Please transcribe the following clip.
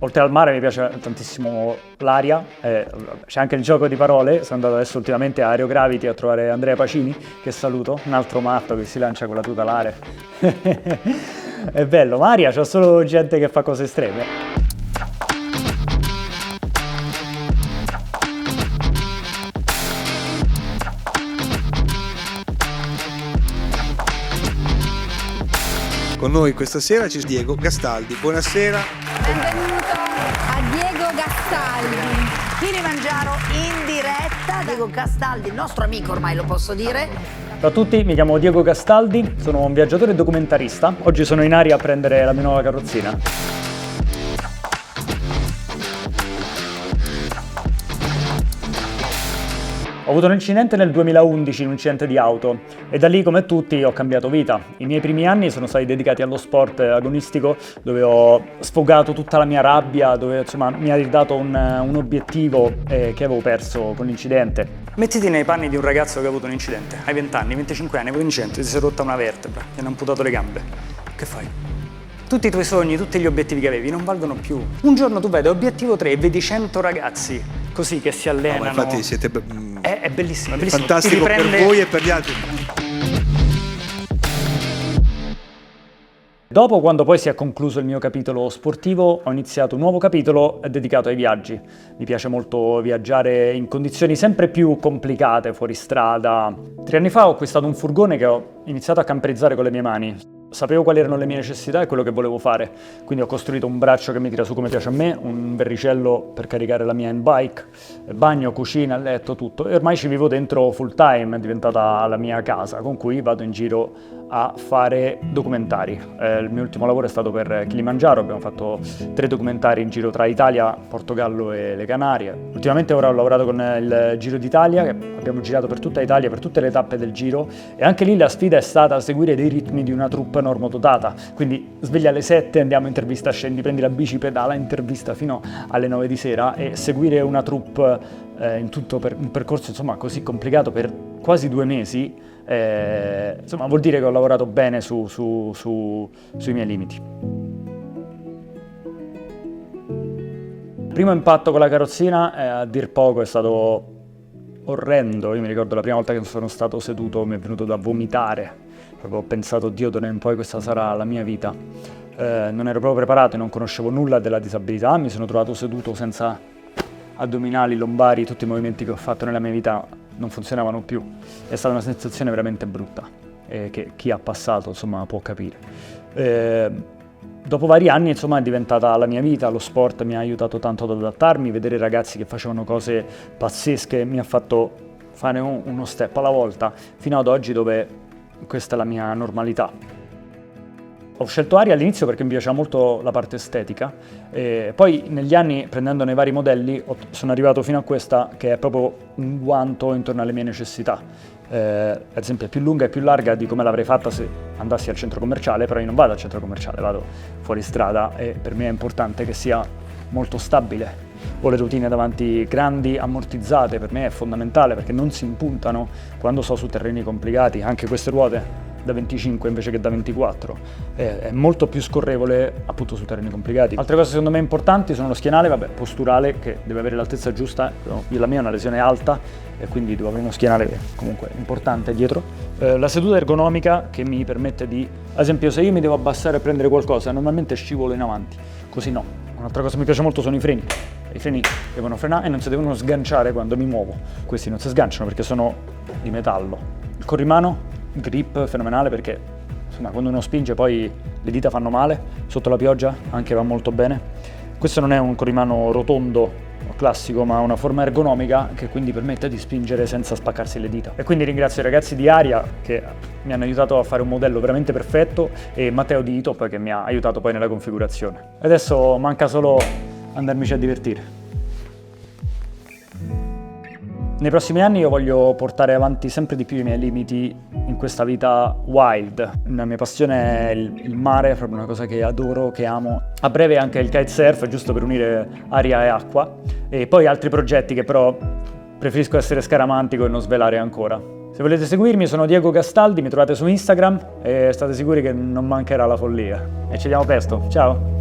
Oltre al mare mi piace tantissimo l'aria, c'è anche il gioco di parole. Sono andato adesso ultimamente a Aerogravity a trovare Andrea Pacini, che saluto, un altro matto che si lancia con la tuta alare. È bello, ma aria c'è solo gente che fa cose estreme. Con noi questa sera c'è Diego Gastaldi. Buonasera. Benvenuto a Diego Gastaldi. Kilimangiaro in diretta. Diego Gastaldi, il nostro amico ormai lo posso dire. Ciao a tutti, mi chiamo Diego Gastaldi, sono un viaggiatore e documentarista. Oggi sono in aria a prendere la mia nuova carrozzina. Ho avuto un incidente nel 2011, un incidente di auto, e da lì, come tutti, ho cambiato vita. I miei primi anni sono stati dedicati allo sport agonistico, dove ho sfogato tutta la mia rabbia, dove insomma mi ha ridato un obiettivo che avevo perso con l'incidente. Mettiti nei panni di un ragazzo che ha avuto un incidente, hai 20 anni, 25 anni, hai avuto un incidente, ti sei rotta una vertebra, ti hanno amputato le gambe. Che fai? Tutti i tuoi sogni, tutti gli obiettivi che avevi non valgono più. Un giorno tu vedi obiettivo 3 e vedi 100 ragazzi così che si allenano. No, infatti siete... È bellissimo, è bellissimo. Fantastico per voi e per gli altri. Dopo, quando poi si è concluso il mio capitolo sportivo, ho iniziato un nuovo capitolo dedicato ai viaggi. Mi piace molto viaggiare in condizioni sempre più complicate, fuori strada. 3 anni fa ho acquistato un furgone che ho iniziato a camperizzare con le mie mani. Sapevo quali erano le mie necessità e quello che volevo fare, quindi ho costruito un braccio che mi tira su come piace a me, un verricello per caricare la mia handbike, bagno, cucina, letto, tutto, e ormai ci vivo dentro full time, è diventata la mia casa con cui vado in giro a fare documentari. Il mio ultimo lavoro è stato per Kilimangiaro, abbiamo fatto 3 documentari in giro tra Italia, Portogallo e le Canarie. Ultimamente ora ho lavorato con il Giro d'Italia, che abbiamo girato per tutta Italia, per tutte le tappe del giro, e anche lì la sfida è stata seguire dei ritmi di una troupe normodotata, quindi sveglia alle 7, andiamo intervista, scendi, prendi la bici, pedala, intervista fino alle 9 di sera, e seguire una troupe in tutto un percorso insomma così complicato per quasi 2 mesi, insomma vuol dire che ho lavorato bene sui miei limiti. Il primo impatto con la carrozzina a dir poco è stato orrendo. Io mi ricordo la prima volta che sono stato seduto mi è venuto da vomitare. Proprio ho pensato, Dio, d'ora in poi questa sarà la mia vita. Non ero proprio preparato e non conoscevo nulla della disabilità, mi sono trovato seduto senza addominali, lombari, tutti i movimenti che ho fatto nella mia vita non funzionavano più. È stata una sensazione veramente brutta, che chi ha passato insomma può capire. Dopo vari anni insomma è diventata la mia vita, lo sport mi ha aiutato tanto ad adattarmi, vedere ragazzi che facevano cose pazzesche mi ha fatto fare uno step alla volta, fino ad oggi dove questa è la mia normalità. Ho scelto Aria all'inizio perché mi piaceva molto la parte estetica, e poi negli anni, prendendone vari modelli, sono arrivato fino a questa che è proprio un guanto intorno alle mie necessità. Ad esempio è più lunga e più larga di come l'avrei fatta se andassi al centro commerciale, però io non vado al centro commerciale, vado fuori strada, e per me è importante che sia molto stabile. Ho le rotine davanti grandi, ammortizzate, per me è fondamentale perché non si impuntano quando sto su terreni complicati. Anche queste ruote da 25 invece che da 24, è molto più scorrevole appunto su terreni complicati. Altre cose secondo me importanti sono lo schienale, posturale, che deve avere l'altezza giusta. La mia è una lesione alta e quindi devo avere uno schienale comunque importante dietro. La seduta ergonomica che mi permette di, ad esempio, se io mi devo abbassare e prendere qualcosa, normalmente scivolo in avanti, così no. Un'altra cosa che mi piace molto sono i freni. I freni devono frenare e non si devono sganciare quando mi muovo. Questi non si sganciano perché sono di metallo. Il corrimano, grip fenomenale, perché insomma quando uno spinge poi le dita fanno male, sotto la pioggia anche va molto bene. Questo non è un corrimano rotondo classico, ma una forma ergonomica che quindi permette di spingere senza spaccarsi le dita. E quindi ringrazio i ragazzi di Aria che mi hanno aiutato a fare un modello veramente perfetto, e Matteo di Itop che mi ha aiutato poi nella configurazione. E adesso manca solo andarmici a divertire. Nei prossimi anni io voglio portare avanti sempre di più i miei limiti in questa vita wild. La mia passione è il mare, è proprio una cosa che adoro, che amo. A breve anche il kitesurf, giusto per unire aria e acqua. E poi altri progetti che però preferisco essere scaramantico e non svelare ancora. Se volete seguirmi sono Diego Gastaldi, mi trovate su Instagram e state sicuri che non mancherà la follia. E ci vediamo presto, ciao!